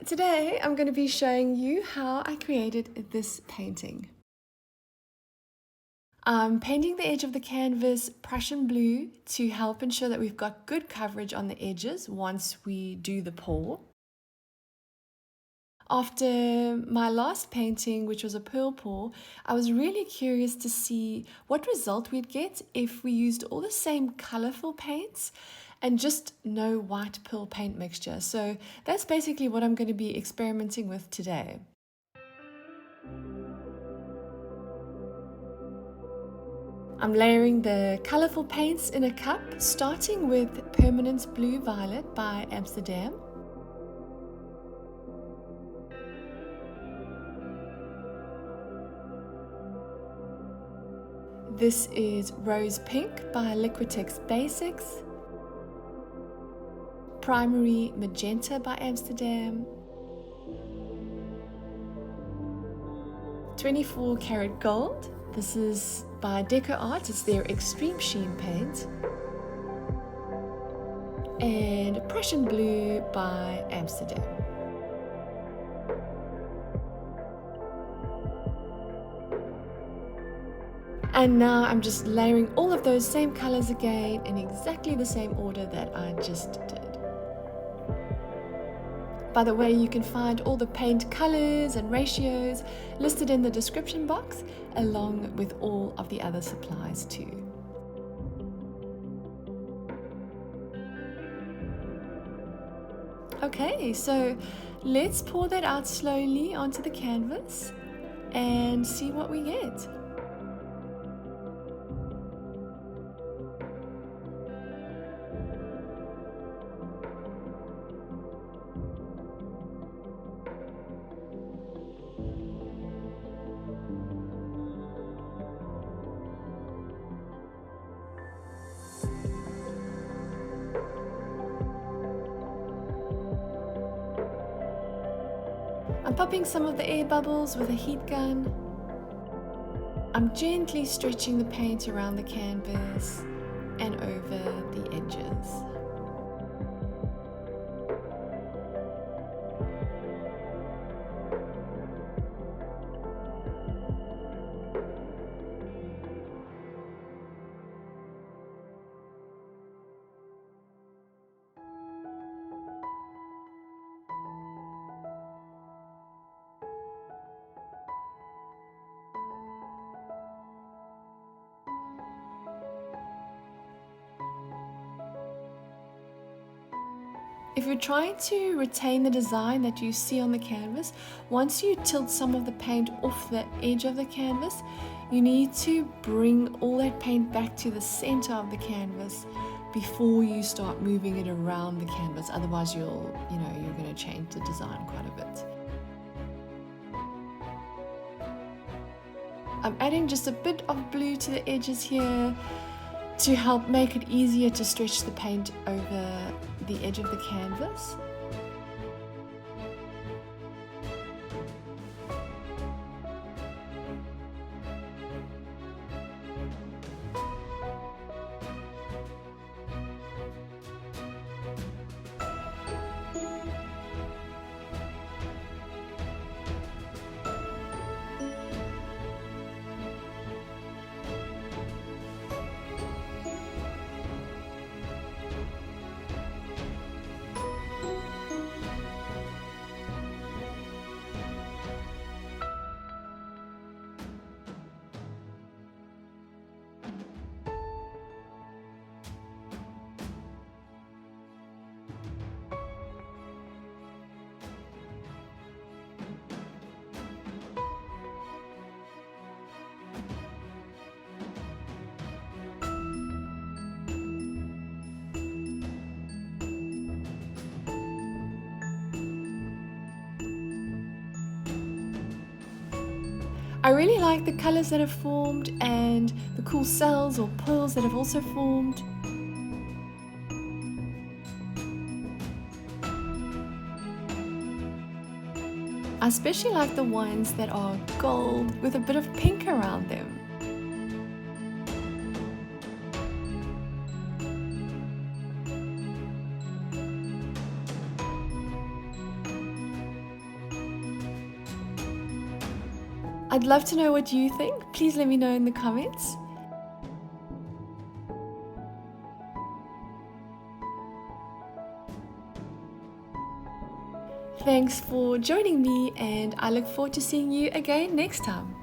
Today I'm going to be showing you how I created this painting. I'm painting the edge of the canvas Prussian blue to help ensure that we've got good coverage on the edges once we do the pour. After my last painting, which was a pearl pour, I was really curious to see what result we'd get if we used all the same colorful paints and just no white pearl paint mixture. So that's basically what I'm going to be experimenting with today. I'm layering the colorful paints in a cup, starting with Permanent Blue Violet by Amsterdam. This is Rose Pink by Liquitex Basics. Primary Magenta by Amsterdam. 24 Karat Gold. This is by Deco Art. It's their Extreme Sheen paint. And Prussian Blue by Amsterdam. And now I'm just layering all of those same colors again in exactly the same order that I just did. By the way, you can find all the paint colors and ratios listed in the description box, along with all of the other supplies too. Okay, so let's pour that out slowly onto the canvas and see what we get. I'm popping some of the air bubbles with a heat gun. I'm gently stretching the paint around the canvas and over the edges. If you're trying to retain the design that you see on the canvas, once you tilt some of the paint off the edge of the canvas, you need to bring all that paint back to the center of the canvas before you start moving it around the canvas. Otherwise you're going to change the design quite a bit. I'm adding just a bit of blue to the edges here to help make it easier to stretch the paint over the edge of the canvas. I really like the colors that have formed and the cool cells or pearls that have also formed. I especially like the ones that are gold with a bit of pink around them. I'd love to know what you think. Please let me know in the comments. Thanks for joining me, and I look forward to seeing you again next time.